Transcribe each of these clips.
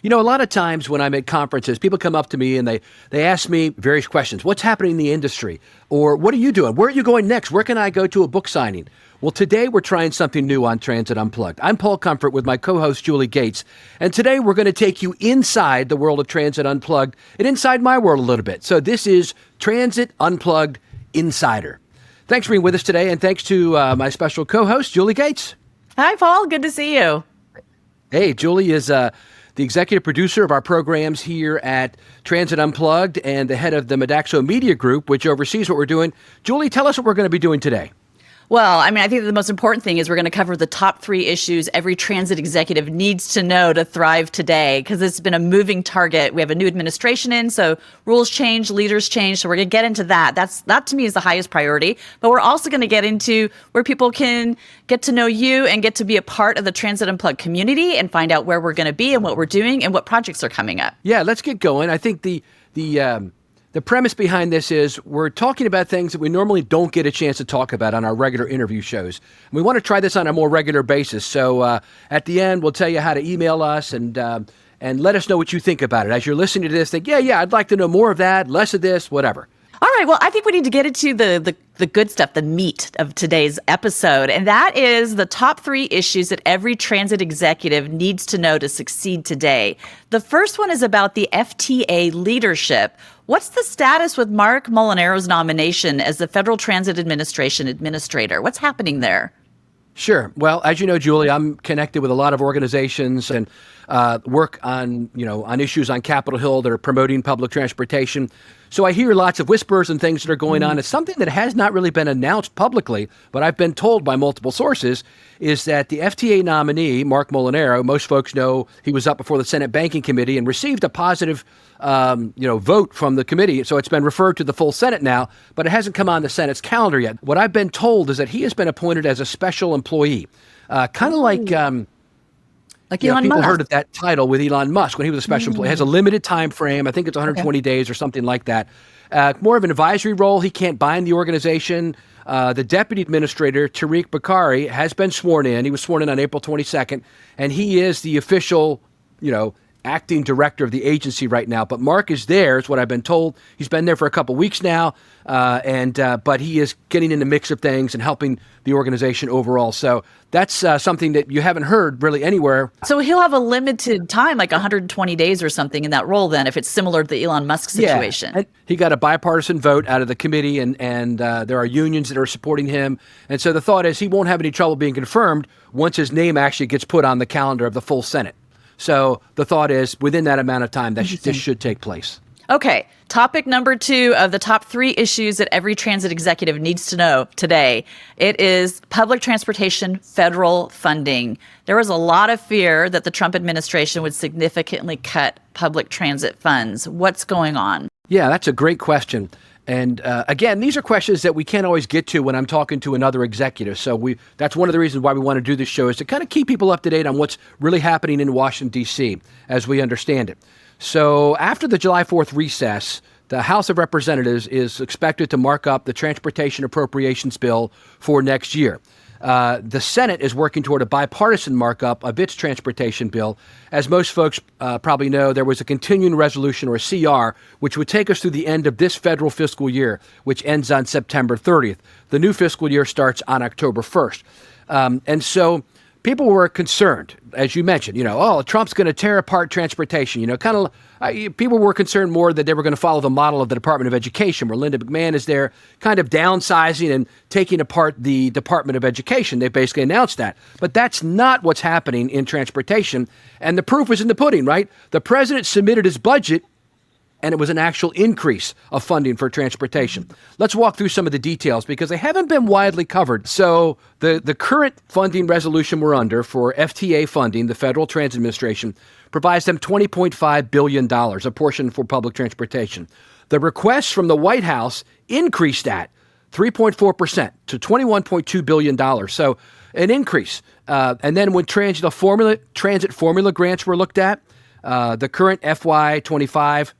A lot of times when I'm at conferences, people come up to me and they ask me various questions. What's happening in the industry? Or what are you doing? Where are you going next? Where can I go to a book signing? Well, today we're trying something new on Transit Unplugged. I'm Paul Comfort with my co-host Julie Gates. And today we're going to take you inside the world of Transit Unplugged and inside my world a little bit. So this is Transit Unplugged Insider. Thanks for being with us today. And thanks to my special co-host, Julie Gates. Hi, Paul. Good to see you. Hey, Julie is the executive producer of our programs here at Transit Unplugged and the head of the Modaxo Media Group, which oversees what we're doing. Julie, tell us what we're going to be doing today. Well, I think the most important thing is we're going to cover the top 3 issues every transit executive needs to know to thrive today, because it's been a moving target. We have a new administration in, so rules change, leaders change. So we're going to get into that. That to me is the highest priority. But we're also going to get into where people can get to know you and get to be a part of the Transit Unplugged community and find out where we're going to be and what we're doing and what projects are coming up. Yeah, let's get going. I think the premise behind this is we're talking about things that we normally don't get a chance to talk about on our regular interview shows. We want to try this on a more regular basis. So at the end, we'll tell you how to email us and let us know what you think about it. As you're listening to this, think, yeah, I'd like to know more of that, less of this, whatever. All right. Well, I think we need to get into the good stuff, the meat of today's episode. And that is the top 3 issues that every transit executive needs to know to succeed today. The first one is about the FTA leadership. What's the status with Marc Molinaro's nomination as the Federal Transit Administration Administrator? What's happening there? Sure. Well, as you know, Julie, I'm connected with a lot of organizations and work on issues on Capitol Hill that are promoting public transportation. So I hear lots of whispers and things that are going on. It's something that has not really been announced publicly, but I've been told by multiple sources, is that the FTA nominee, Marc Molinaro, most folks know he was up before the Senate Banking Committee and received a positive vote from the committee. So it's been referred to the full Senate now, but it hasn't come on the Senate's calendar yet. What I've been told is that he has been appointed as a special employee, kind of like Elon Musk. People heard of that title with Elon Musk when he was a special employee. It has a limited time frame. I think it's 120 days or something like that. More of an advisory role. He can't bind the organization. The deputy administrator, Tariq Bakari, has been sworn in. He was sworn in on April 22nd, and he is the official, acting director of the agency right now. But Mark is there, is what I've been told. He's been there for a couple weeks now, but he is getting in the mix of things and helping the organization overall. So that's something that you haven't heard really anywhere. So he'll have a limited time, like 120 days or something in that role then, if it's similar to the Elon Musk situation. Yeah. He got a bipartisan vote out of the committee, and there are unions that are supporting him. And so the thought is he won't have any trouble being confirmed once his name actually gets put on the calendar of the full Senate. So the thought is within that amount of time, this should take place. Okay. Topic number 2 of the top 3 issues that every transit executive needs to know today. It is public transportation federal funding. There was a lot of fear that the Trump administration would significantly cut public transit funds. What's going on? Yeah, that's a great question. And again, these are questions that we can't always get to when I'm talking to another executive. So that's one of the reasons why we want to do this show, is to kind of keep people up to date on what's really happening in Washington, D.C., as we understand it. So after the July 4th recess, the House of Representatives is expected to mark up the transportation appropriations bill for next year. The Senate is working toward a bipartisan markup of its transportation bill. As most folks probably know, there was a continuing resolution, or a CR, which would take us through the end of this federal fiscal year, which ends on September 30th. The new fiscal year starts on October 1st. And so people were concerned, as you mentioned, Trump's going to tear apart transportation, people were concerned more that they were going to follow the model of the Department of Education, where Linda McMahon is there kind of downsizing and taking apart the Department of Education. They basically announced that. But that's not what's happening in transportation. And the proof is in the pudding, right? The president submitted his budget, and it was an actual increase of funding for transportation. Let's walk through some of the details because they haven't been widely covered. So the current funding resolution we're under for FTA funding, the Federal Transit Administration, provides them $20.5 billion, a portion for public transportation. The request from the White House increased that 3.4% to $21.2 billion. So an increase. And then when transit formula grants were looked at, the current FY25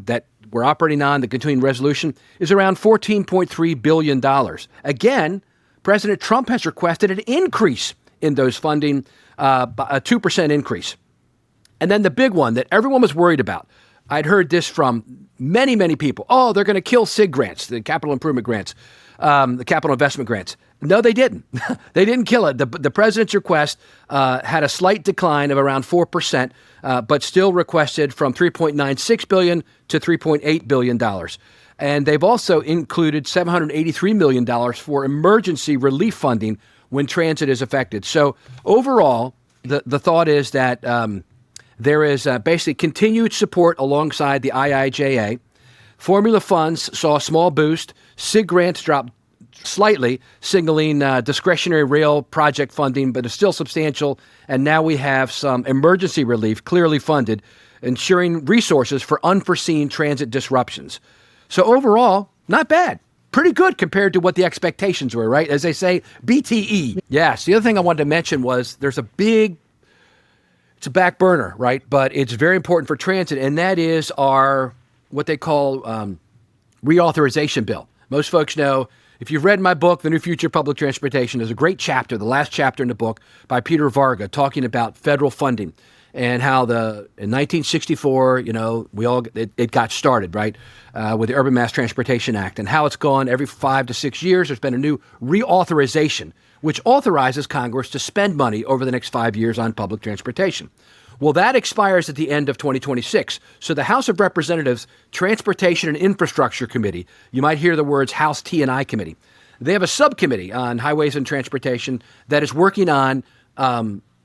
that we're operating on, the continuing resolution, is around $14.3 billion. Again, President Trump has requested an increase in those funding, a 2% increase. And then the big one that everyone was worried about, I'd heard this from many, many people. Oh, they're going to kill SIG grants, the capital improvement grants, the capital investment grants. No, they didn't. They didn't kill it. The president's request had a slight decline of around 4%, but still requested from $3.96 billion to $3.8 billion. And they've also included $783 million for emergency relief funding when transit is affected. So overall, the thought is that there is basically continued support alongside the IIJA. Formula funds saw a small boost. SIG grants dropped slightly, signaling discretionary rail project funding, but it's still substantial. And now we have some emergency relief clearly funded, ensuring resources for unforeseen transit disruptions. So overall, not bad. Pretty good compared to what the expectations were, right? As they say, BTE. Yes, the other thing I wanted to mention was there's it's a back burner, right? But it's very important for transit, and that is our, what they call reauthorization bill. Most folks know, if you've read my book, The New Future of Public Transportation, there's a great chapter, the last chapter in the book by Peter Varga, talking about federal funding and how in 1964, it got started, right, with the Urban Mass Transportation Act, and how it's gone every 5 to 6 years. There's been a new reauthorization, which authorizes Congress to spend money over the next 5 years on public transportation. Well, that expires at the end of 2026. So the House of Representatives Transportation and Infrastructure Committee, you might hear the words House T&I Committee. They have a subcommittee on highways and transportation that is working on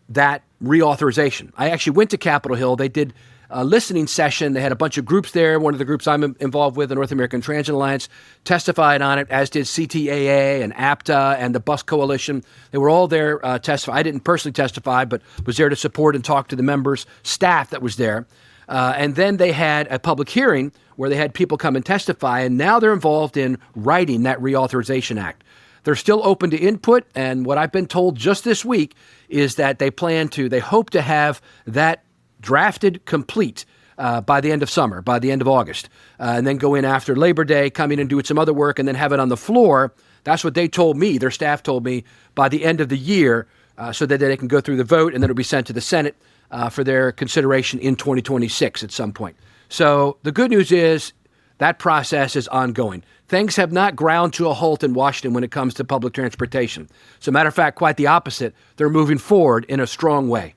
that reauthorization. I actually went to Capitol Hill. They did a listening session. They had a bunch of groups there. One of the groups I'm involved with, the North American Transit Alliance, testified on it, as did CTAA and APTA and the Bus Coalition. They were all there testifying. I didn't personally testify, but was there to support and talk to the members, staff that was there. And then they had a public hearing where they had people come and testify, and now they're involved in writing that Reauthorization Act. They're still open to input, and what I've been told just this week is that they hope to have that drafted complete by the end of summer, by the end of August, and then go in after Labor Day, come in and do some other work, and then have it on the floor. That's what they told me, their staff told me, by the end of the year, so that they can go through the vote, and then it'll be sent to the Senate for their consideration in 2026 at some point. So the good news is that process is ongoing. Things have not ground to a halt in Washington when it comes to public transportation. As a matter of fact, quite the opposite. They're moving forward in a strong way.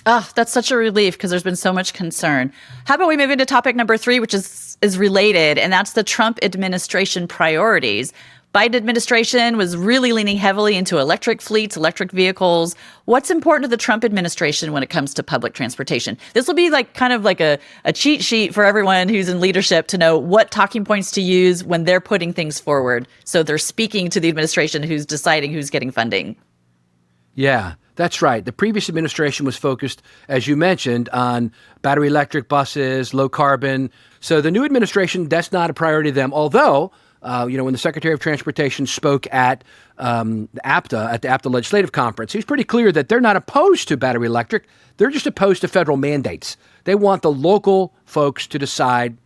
Oh, that's such a relief because there's been so much concern. How about we move into topic number 3, which is related, and that's the Trump administration priorities. Biden administration was really leaning heavily into electric fleets, electric vehicles. What's important to the Trump administration when it comes to public transportation? This will be kind of like a cheat sheet for everyone who's in leadership to know what talking points to use when they're putting things forward. So they're speaking to the administration who's deciding who's getting funding. Yeah, that's right. The previous administration was focused, as you mentioned, on battery electric buses, low carbon. So the new administration, that's not a priority to them, although when the Secretary of Transportation spoke at the APTA Legislative Conference, he was pretty clear that they're not opposed to battery electric. They're just opposed to federal mandates. They want the local folks to decide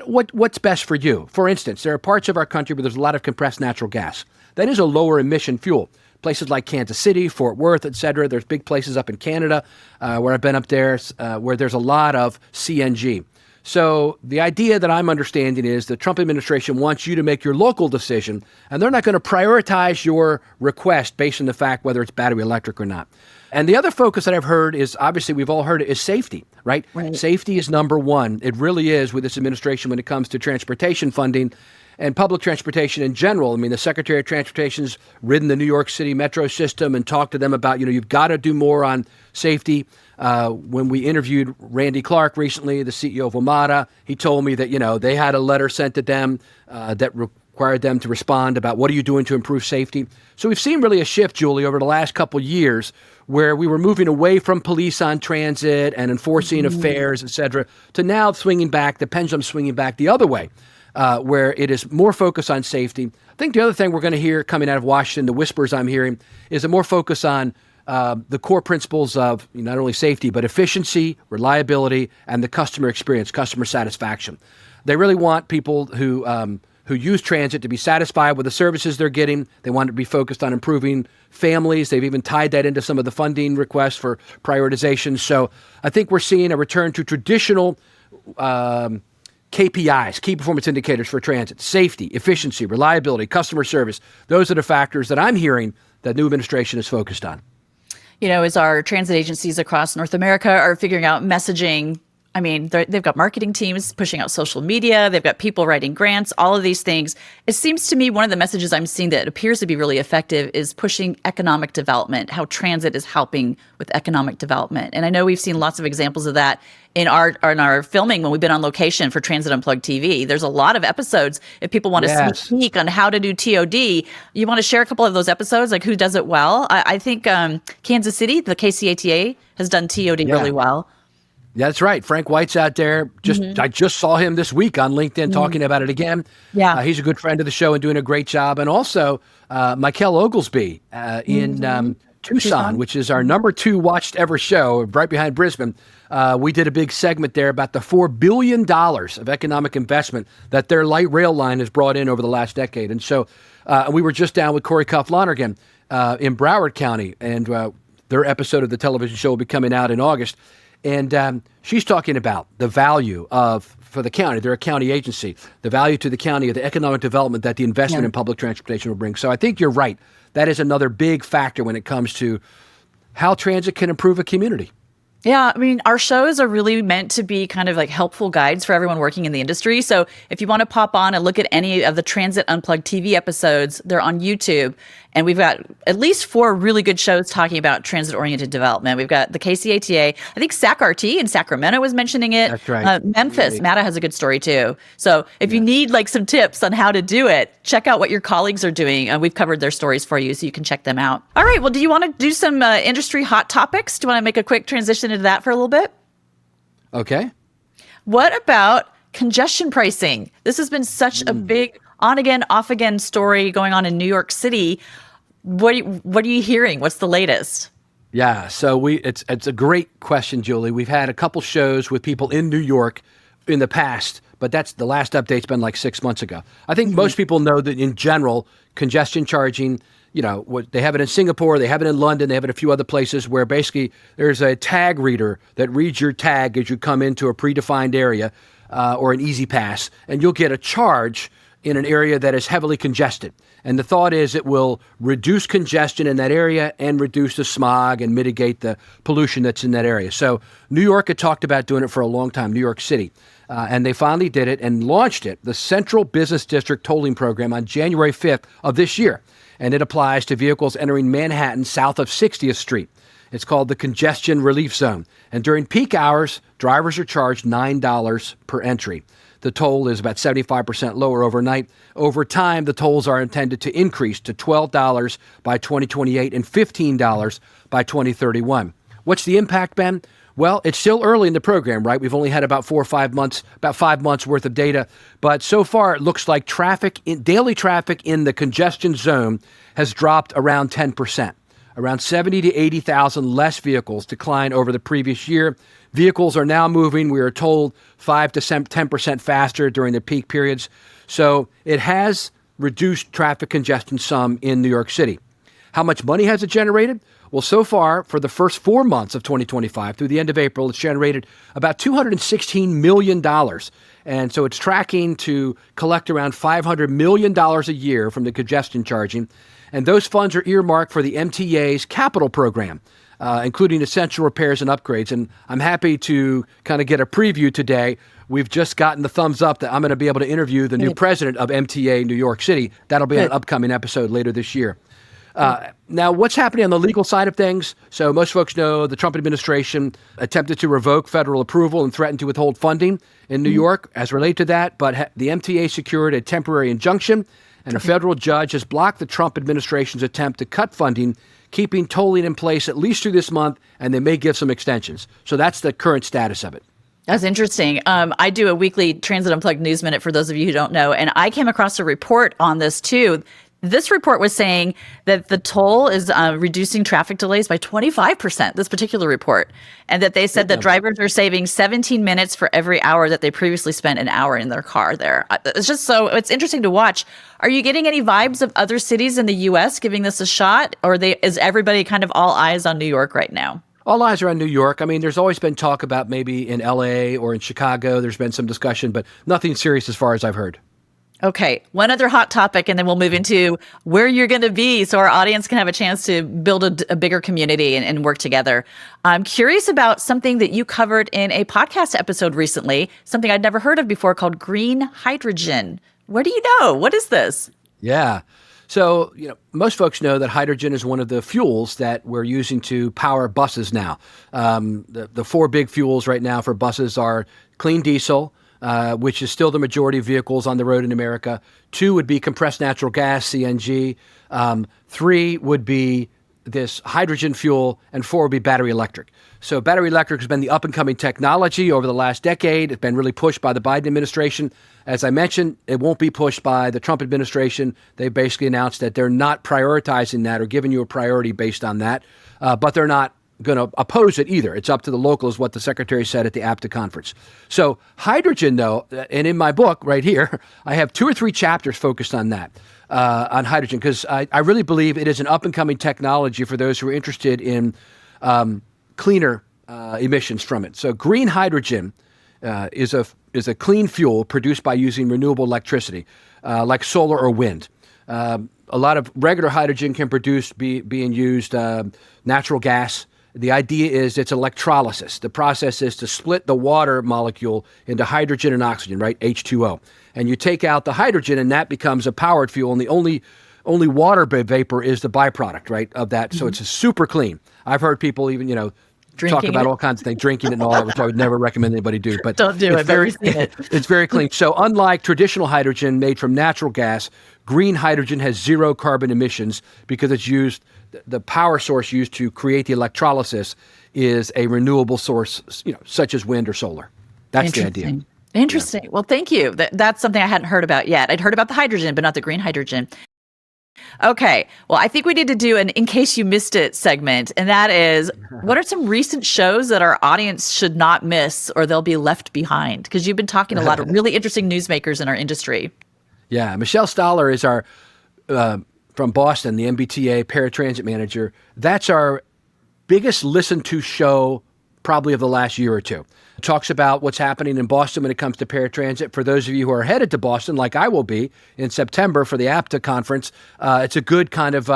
what's best for you. For instance, there are parts of our country where there's a lot of compressed natural gas. That is a lower emission fuel. Places like Kansas City, Fort Worth, et cetera. There's big places up in Canada where I've been up there where there's a lot of CNG. So the idea that I'm understanding is the Trump administration wants you to make your local decision, and they're not going to prioritize your request based on the fact whether it's battery electric or not. And the other focus that I've heard is, obviously we've all heard it, is safety, right? Safety is number one. It really is with this administration when it comes to transportation funding and public transportation in general. I mean, the Secretary of Transportation's ridden the New York City metro system and talked to them about, you've got to do more on safety. When we interviewed Randy Clark recently, the CEO of WMATA, he told me that, they had a letter sent to them that required them to respond about what are you doing to improve safety. So we've seen really a shift, Julie, over the last couple of years where we were moving away from police on transit and enforcing of fares, et cetera, to now the pendulum swinging back the other way. Where it is more focused on safety. I think the other thing we're going to hear coming out of Washington, the whispers I'm hearing, is a more focus on the core principles of not only safety, but efficiency, reliability, and the customer experience, customer satisfaction. They really want people who who use transit to be satisfied with the services they're getting. They want to be focused on improving families. They've even tied that into some of the funding requests for prioritization. So I think we're seeing a return to traditional KPIs, key performance indicators for transit: safety, efficiency, reliability, customer service. Those are the factors that I'm hearing that new administration is focused on. As our transit agencies across North America are figuring out messaging, I mean, they've got marketing teams pushing out social media. They've got people writing grants, all of these things. It seems to me one of the messages I'm seeing that appears to be really effective is pushing economic development, how transit is helping with economic development. And I know we've seen lots of examples of that in our filming when we've been on location for Transit Unplugged TV. There's a lot of episodes. If people want to sneak peek on how to do TOD, you want to share a couple of those episodes, like who does it well? I think Kansas City, the KCATA, has done TOD really well. Yeah, that's right. Frank White's out there. I just saw him this week on LinkedIn talking about it again. Yeah. He's a good friend of the show and doing a great job. And also, Michael Oglesby in Tucson, which is our number 2 watched ever show, right behind Brisbane. We did a big segment there about the $4 billion of economic investment that their light rail line has brought in over the last decade. And so we were just down with Corey Cuff Lonergan in Broward County, and their episode of the television show will be coming out in August. And she's talking about the value for the county, they're a county agency, the value to the county of the economic development that the investment in public transportation will bring. So I think you're right. That is another big factor when it comes to how transit can improve a community. Yeah, I mean, our shows are really meant to be kind of like helpful guides for everyone working in the industry. So if you want to pop on and look at any of the Transit Unplugged TV episodes, they're on YouTube. And we've got at least 4 really good shows talking about transit-oriented development. We've got the KCATA. I think SAC-RT in Sacramento was mentioning it. That's right. Memphis, Matta has a good story too. So if you need like some tips on how to do it, check out what your colleagues are doing. We've covered their stories for you, so you can check them out. All right. Well, do you want to do some industry hot topics? Do you want to make a quick transition into that for a little bit? Okay. What about congestion pricing? This has been such a big on-again, off-again story going on in New York City. What are you hearing? What's the latest? Yeah, so it's a great question, Julie. We've had a couple shows with people in New York in the past, but that's the last update's been like 6 months ago. I think most people know that in general, congestion charging, they have it in Singapore, they have it in London, they have it in a few other places where basically there's a tag reader that reads your tag as you come into a predefined area or an easy pass, and you'll get a charge in an area that is heavily congested. And the thought is it will reduce congestion in that area and reduce the smog and mitigate the pollution that's in that area. So New York had talked about doing it for a long time, New York City. And they finally did it and launched it, the Central Business District Tolling Program, on January 5th of this year. And it applies to vehicles entering Manhattan south of 60th Street. It's called the Congestion Relief Zone. And during peak hours, drivers are charged $9 per entry. The toll is about 75% lower overnight. Over time, the tolls are intended to increase to $12 by 2028 and $15 by 2031. What's the impact, Ben? Well, it's still early in the program, right? We've only had about 4 or 5 months, about 5 months worth of data. But so far, it looks like daily traffic in the congestion zone has dropped around 10%. Around 70 to 80,000 less vehicles decline over the previous year. Vehicles are now moving, we are told, 5 to 10% faster during the peak periods. So it has reduced traffic congestion some in New York City. How much money has it generated? Well, so far, for the first 4 months of 2025, through the end of April, it's generated about $216 million. And so it's tracking to collect around $500 million a year from the congestion charging. And those funds are earmarked for the MTA's capital program, including essential repairs and upgrades. And I'm happy to kind of get a preview today. We've just gotten the thumbs up that I'm going to be able to interview the new president of MTA New York City. That'll be an upcoming episode later this year. Now, what's happening on the legal side of things? So most folks know the Trump administration attempted to revoke federal approval and threatened to withhold funding in New York as related to that. But the MTA secured a temporary injunction, and a federal judge has blocked the Trump administration's attempt to cut funding, keeping tolling in place at least through this month, and they may give some extensions. So that's the current status of it. That's interesting. I do a weekly Transit Unplugged News Minute for those of you who don't know, and I came across a report on this too. This report was saying that the toll is reducing traffic delays by 25%, this particular report. And that they said that drivers are saving 17 minutes for every hour that they previously spent an hour in their car there. It's interesting to watch. Are you getting any vibes of other cities in the U.S. giving this a shot? Or is everybody kind of all eyes on New York right now? All eyes are on New York. I mean, there's always been talk about maybe in L.A. or in Chicago. There's been some discussion, but nothing serious as far as I've heard. Okay, one other hot topic, and then we'll move into where you're going to be so our audience can have a chance to build a bigger community and work together. I'm curious about something that you covered in a podcast episode recently, something I'd never heard of before called green hydrogen. What do you know? What is this? Yeah. So, most folks know that hydrogen is one of the fuels that we're using to power buses now. The four big fuels right now for buses are clean diesel, which is still the majority of vehicles on the road in America. 2 would be compressed natural gas, CNG. 3 would be this hydrogen fuel, and 4 would be battery electric. So battery electric has been the up-and-coming technology over the last decade. It's been really pushed by the Biden administration. As I mentioned, it won't be pushed by the Trump administration. They basically announced that they're not prioritizing that or giving you a priority based on that, but they're not going to oppose it either. It's up to the locals, what the secretary said at the APTA conference. So hydrogen, though, and in my book right here, I have 2 or 3 chapters focused on that, on hydrogen, because I really believe it is an up-and-coming technology for those who are interested in cleaner emissions from it. So green hydrogen is a clean fuel produced by using renewable electricity, like solar or wind. A lot of regular hydrogen can being used natural gas. The idea is it's electrolysis. The process is to split the water molecule into hydrogen and oxygen, right? H2O. And you take out the hydrogen and that becomes a powered fuel. And the only water vapor is the byproduct, right, of that. Mm-hmm. So it's super clean. I've heard people even, talk about all kinds of things, drinking it and all that, which I would never recommend anybody do. But don't do it. It's very clean. So unlike traditional hydrogen made from natural gas, green hydrogen has 0 carbon emissions because it's used. The power source used to create the electrolysis is a renewable source, such as wind or solar. That's the idea. Interesting. Yeah. Well, thank you. That's something I hadn't heard about yet. I'd heard about the hydrogen, but not the green hydrogen. Okay. Well, I think we need to do an In Case You Missed It segment. And that is, what are some recent shows that our audience should not miss or they'll be left behind? Because you've been talking to a lot of really interesting newsmakers in our industry. Yeah. Michelle Stoller is our, from Boston, the MBTA paratransit manager. That's our biggest listened to show probably of the last year or two. It talks about what's happening in Boston when it comes to paratransit. For those of you who are headed to Boston, like I will be in September for the APTA conference, it's a good kind of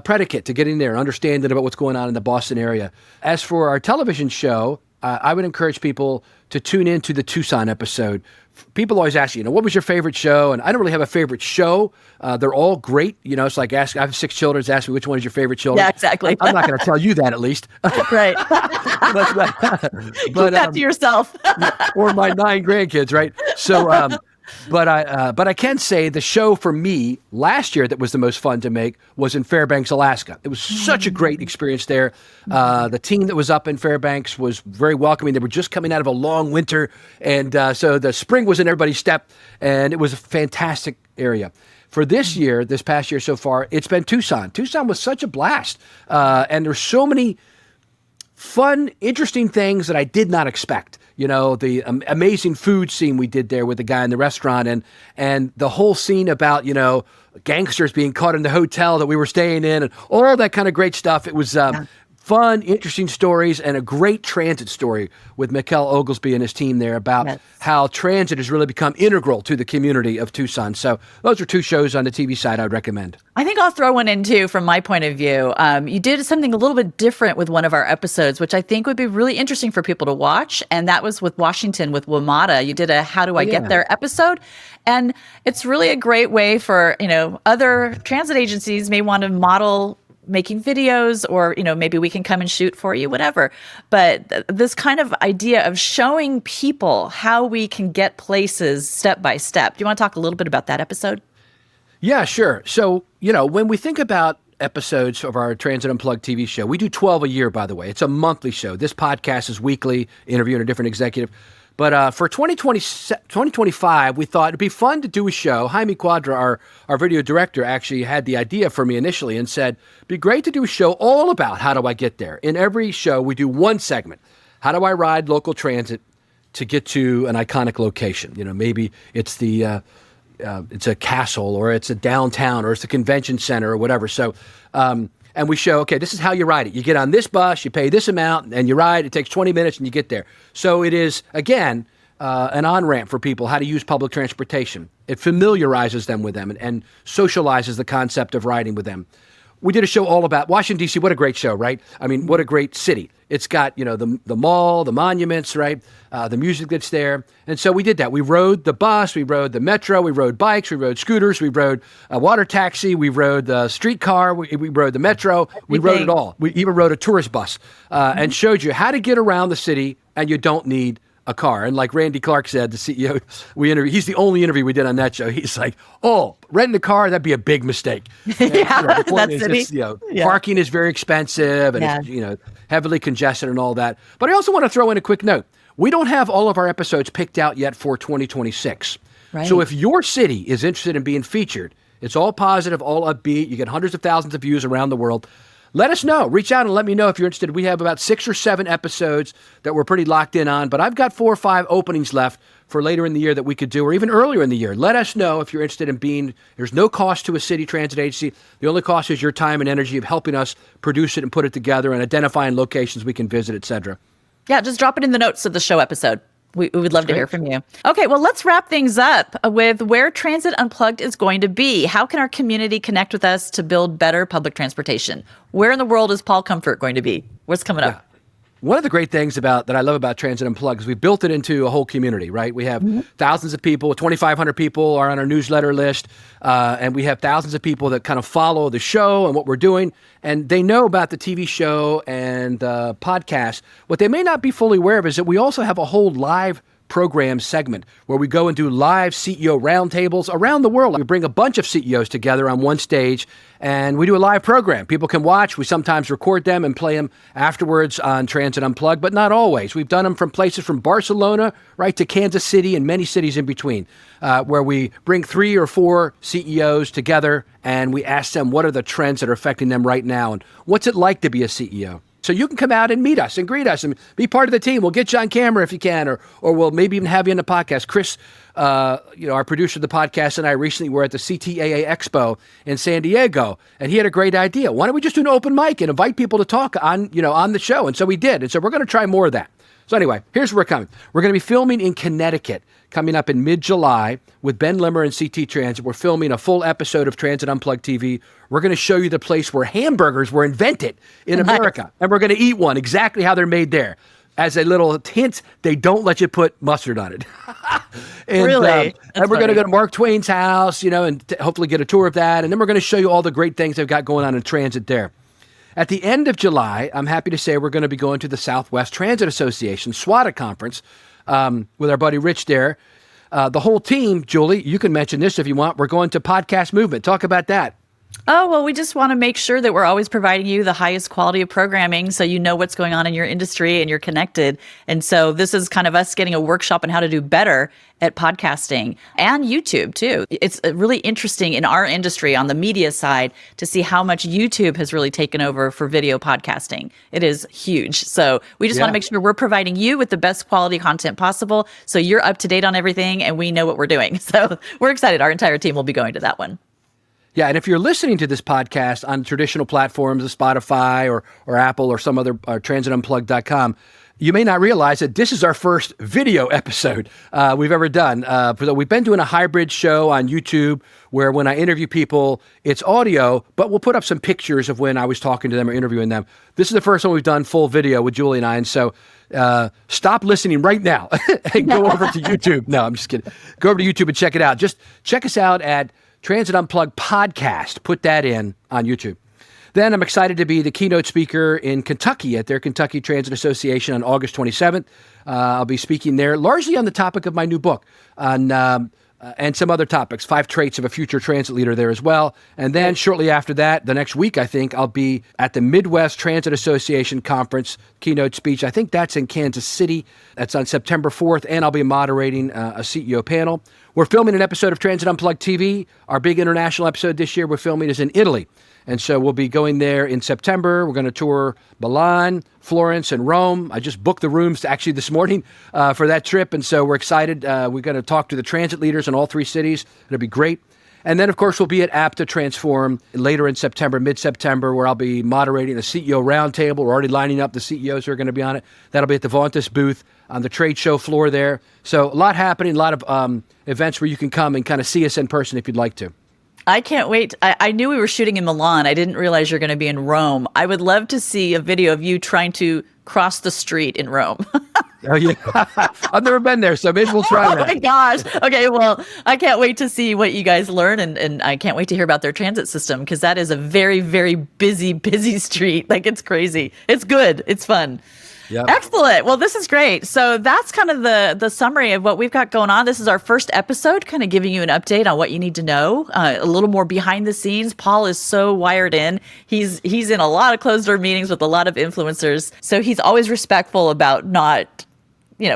predicate to getting there, understanding about what's going on in the Boston area. As for our television show, I would encourage people to tune into the Tucson episode. People always ask, what was your favorite show? And I don't really have a favorite show. They're all great. It's like I have 6 children. Ask me which one is your favorite children. Yeah, exactly. I'm not going to tell you that, at least. Right. Keep that to yourself. Or my 9 grandkids, right? So, but I can say the show for me last year that was the most fun to make was in Fairbanks, Alaska. It was such a great experience there. The team that was up in Fairbanks was very welcoming. They were just coming out of a long winter, and so the spring was in everybody's step, and it was a fantastic area. For this past year so far, it's been Tucson. Tucson was such a blast, and there's so many fun, interesting things that I did not expect. The amazing food scene we did there with the guy in the restaurant and the whole scene about, gangsters being caught in the hotel that we were staying in and all that kind of great stuff. It was fun, interesting stories and a great transit story with Mikkel Oglesby and his team there about how transit has really become integral to the community of Tucson. So those are 2 shows on the TV side I would recommend. I think I'll throw one in too from my point of view. You did something a little bit different with one of our episodes, which I think would be really interesting for people to watch. And that was with Washington with WMATA. You did a How Do I Get There episode. And it's really a great way for, other transit agencies may want to model making videos or, maybe we can come and shoot for you, whatever. But this kind of idea of showing people how we can get places step by step. Do you want to talk a little bit about that episode? Yeah, sure. So, when we think about episodes of our Transit Unplugged TV show, we do 12 a year, by the way. It's a monthly show. This podcast is weekly, interviewing a different executive. But for 2025, we thought it'd be fun to do a show. Jaime Quadra, our video director, actually had the idea for me initially and said, it'd be great to do a show all about how do I get there. In every show, we do one segment. How do I ride local transit to get to an iconic location? Maybe it's it's a castle, or it's a downtown, or it's a convention center, or whatever. So, and we show, okay, this is how you ride it. You get on this bus, you pay this amount, and you ride. It takes 20 minutes, and you get there. So it is, again, an on-ramp for people, how to use public transportation. It familiarizes them with them and socializes the concept of riding with them. We did a show all about Washington, D.C. What a great show, right? I mean, what a great city. It's got, the mall, the monuments, right? The music that's there. And so we did that. We rode the bus, we rode the metro, we rode bikes, we rode scooters, we rode a water taxi, we rode the streetcar, we rode the metro, we rode it all. We even rode a tourist bus and showed you how to get around the city, and you don't need a car. And like Randy Clark said, the CEO he's the only interview we did on that show. He's like, renting a car, that'd be a big mistake. Parking is very expensive, and it's, heavily congested and all that. But I also want to throw in a quick note. We don't have all of our episodes picked out yet for 2026. Right. So if your city is interested in being featured, it's all positive, all upbeat. You get hundreds of thousands of views around the world. Let us know. Reach out and let me know if you're interested. We have about 6 or 7 episodes that we're pretty locked in on, but I've got 4 or 5 openings left for later in the year that we could do, or even earlier in the year. Let us know if you're interested in being, there's no cost to a city transit agency. The only cost is your time and energy of helping us produce it and put it together and identifying locations we can visit, etc. Yeah, just drop it in the notes of the show episode. We would love to hear from you. Okay, well, let's wrap things up with where Transit Unplugged is going to be. How can our community connect with us to build better public transportation? Where in the world is Paul Comfort going to be? What's coming up? One of the great things that I love about Transit Unplugged is we built it into a whole community, right? We have thousands of people, 2,500 people are on our newsletter list, and we have thousands of people that kind of follow the show and what we're doing, and they know about the TV show and podcast. What they may not be fully aware of is that we also have a whole live program segment where we go and do live CEO roundtables around the world. We bring a bunch of CEOs together on one stage, and we do a live program. People can watch. We sometimes record them and play them afterwards on Transit Unplugged, but not always. We've done them from places from Barcelona right to Kansas City and many cities in between, where we bring 3 or 4 CEOs together and we ask them what are the trends that are affecting them right now and what's it like to be a CEO. So you can come out and meet us and greet us and be part of the team. We'll get you on camera if you can, or we'll maybe even have you on the podcast. Chris, our producer of the podcast, and I recently were at the CTAA Expo in San Diego, and he had a great idea. Why don't we just do an open mic and invite people to talk on the show? And so we did. And so we're going to try more of that. So anyway, here's where we're coming. We're going to be filming in Connecticut coming up in mid-July with Ben Limmer and CT Transit. We're filming a full episode of Transit Unplugged TV. We're going to show you the place where hamburgers were invented in America. And we're going to eat one exactly how they're made there. As a little hint, they don't let you put mustard on it. And, really? And we're going to go to Mark Twain's house, and hopefully get a tour of that. And then we're going to show you all the great things they've got going on in transit there. At the end of July, I'm happy to say we're going to be going to the Southwest Transit Association SWATA conference with our buddy Rich there. The whole team, Julie, you can mention this if you want. We're going to Podcast Movement. Talk about that. Oh, well, we just want to make sure that we're always providing you the highest quality of programming so you know what's going on in your industry and you're connected. And so this is kind of us getting a workshop on how to do better at podcasting and YouTube too. It's really interesting in our industry on the media side to see how much YouTube has really taken over for video podcasting. It is huge. So we just want to make sure we're providing you with the best quality content possible so you're up to date on everything and we know what we're doing. So we're excited. Our entire team will be going to that one. Yeah, and if you're listening to this podcast on traditional platforms, Spotify or Apple or some other transitunplugged.com, you may not realize that this is our first video episode we've ever done. We've been doing a hybrid show on YouTube where when I interview people, it's audio, but we'll put up some pictures of when I was talking to them or interviewing them. This is the first one we've done full video with Julie and I, and so stop listening right now and go over to YouTube. No, I'm just kidding. Go over to YouTube and check it out. Just check us out at Transit Unplugged Podcast. Put that in on YouTube. Then I'm excited to be the keynote speaker in Kentucky at their Kentucky Transit Association on August 27th. I'll be speaking there largely on the topic of my new book on and some other topics, 5 traits of a future transit leader there as well. And then shortly after that, the next week, I think, I'll be at the Midwest Transit Association Conference, keynote speech. I think that's in Kansas City. That's on September 4th, and I'll be moderating a CEO panel. We're filming an episode of Transit Unplugged TV. Our big international episode this year we're filming is in Italy. And so we'll be going there in September. We're going to tour Milan, Florence, and Rome. I just booked the rooms actually this morning for that trip. And so we're excited. We're going to talk to the transit leaders in all 3 cities. It'll be great. And then, of course, we'll be at Apta Transform later in September, mid-September, where I'll be moderating a CEO roundtable. We're already lining up the CEOs who are going to be on it. That'll be at the Vontas booth on the trade show floor there. So a lot happening, a lot of events where you can come and kind of see us in person if you'd like to. I can't wait. I knew we were shooting in Milan. I didn't realize you're going to be in Rome. I would love to see a video of you trying to cross the street in Rome. Oh, yeah. I've never been there, so maybe we'll try that. Oh, my gosh. Okay, well, I can't wait to see what you guys learn, and I can't wait to hear about their transit system, because that is a very, very busy street. Like, it's crazy. It's good. It's fun. Yep. Excellent. Well, this is great. So that's kind of the summary of what we've got going on. This is our first episode, kind of giving you an update on what you need to know, a little more behind the scenes. Paul is so wired in. He's in a lot of closed door meetings with a lot of influencers. So he's always respectful about not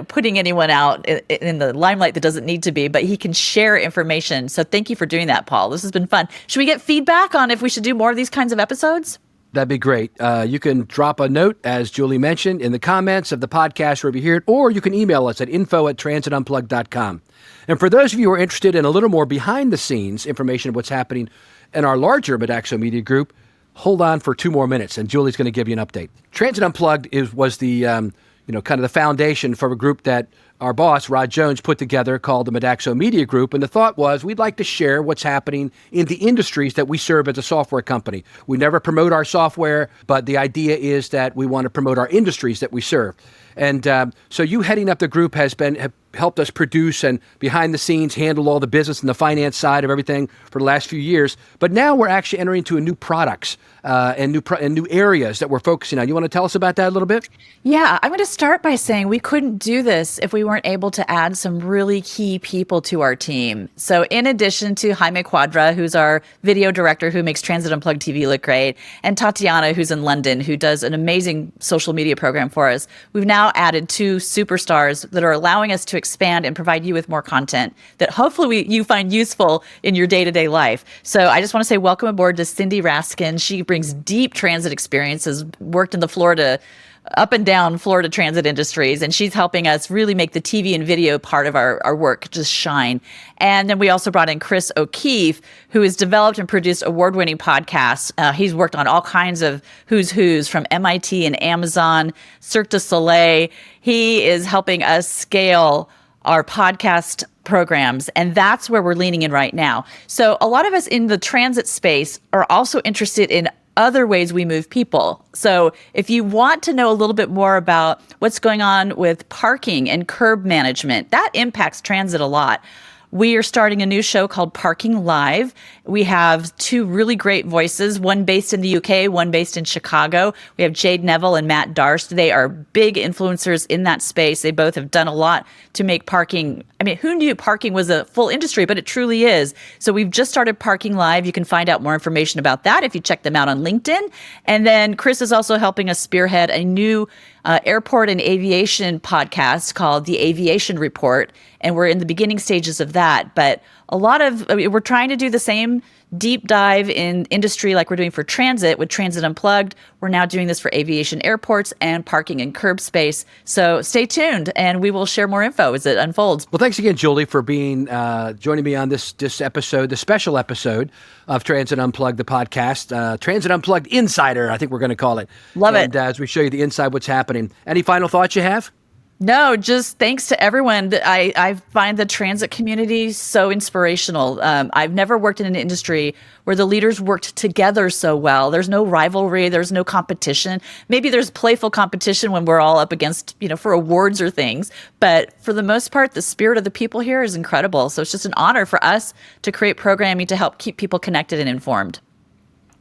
putting anyone out in the limelight that doesn't need to be, but he can share information. So thank you for doing that, Paul. This has been fun. Should we get feedback on if we should do more of these kinds of episodes? That'd be great. You can drop a note, as Julie mentioned, in the comments of the podcast wherever you hear it, or you can email us at info@transitunplugged.com. And for those of you who are interested in a little more behind-the-scenes information of what's happening in our larger Modaxo Media Group, hold on for 2 more minutes, and Julie's going to give you an update. Transit Unplugged was the kind of the foundation for a group that our boss, Rod Jones, put together called the Modaxo Media Group. And the thought was we'd like to share what's happening in the industries that we serve as a software company. We never promote our software, but the idea is that we want to promote our industries that we serve. And so you heading up the group have helped us produce and behind the scenes handle all the business and the finance side of everything for the last few years. But now we're actually entering into new products and new areas that we're focusing on. You want to tell us about that a little bit? Yeah, I'm going to start by saying we couldn't do this if we weren't able to add some really key people to our team. So in addition to Jaime Quadra, who's our video director who makes Transit Unplugged TV look great, and Tatiana, who's in London, who does an amazing social media program for us, we've now added 2 superstars that are allowing us to expand and provide you with more content that hopefully you find useful in your day-to-day life. So I just want to say welcome aboard to Cindy Raskin. She brings deep transit experience, has worked in the up and down Florida transit industries, and she's helping us really make the TV and video part of our work just shine. And then we also brought in Chris O'Keefe, who has developed and produced award-winning podcasts. He's worked on all kinds of who's from MIT and Amazon, Cirque du Soleil. He is helping us scale our podcast programs, and that's where we're leaning in right now. So a lot of us in the transit space are also interested in other ways we move people. So if you want to know a little bit more about what's going on with parking and curb management, that impacts transit a lot. We are starting a new show called Parking Live. We have 2 really great voices, one based in the UK, one based in Chicago. We have Jade Neville and Matt Darst. They are big influencers in that space. They both have done a lot to make parking. I mean, who knew parking was a full industry, but it truly is. So we've just started Parking Live. You can find out more information about that if you check them out on LinkedIn. And then Chris is also helping us spearhead a new airport and aviation podcast called The Aviation Report. And we're in the beginning stages of that. But we're trying to do the same deep dive in industry like we're doing for transit with Transit Unplugged. We're now doing this for aviation, airports, and parking and curb space. So stay tuned, and we will share more info as it unfolds. Well, thanks again, Julie, for being joining me on this episode, the special episode of Transit Unplugged, the podcast. Transit Unplugged Insider, I think we're going to call it. Love it. And as we show you the inside what's happening. Any final thoughts you have? No, just thanks to everyone. I find the transit community so inspirational. I've never worked in an industry where the leaders worked together so well. There's no rivalry. There's no competition. Maybe there's playful competition when we're all up against, for awards or things. But for the most part, the spirit of the people here is incredible. So it's just an honor for us to create programming to help keep people connected and informed.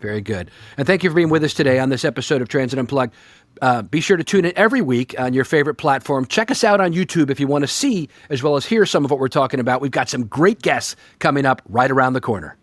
Very good. And thank you for being with us today on this episode of Transit Unplugged. Be sure to tune in every week on your favorite platform. Check us out on YouTube if you want to see as well as hear some of what we're talking about. We've got some great guests coming up right around the corner.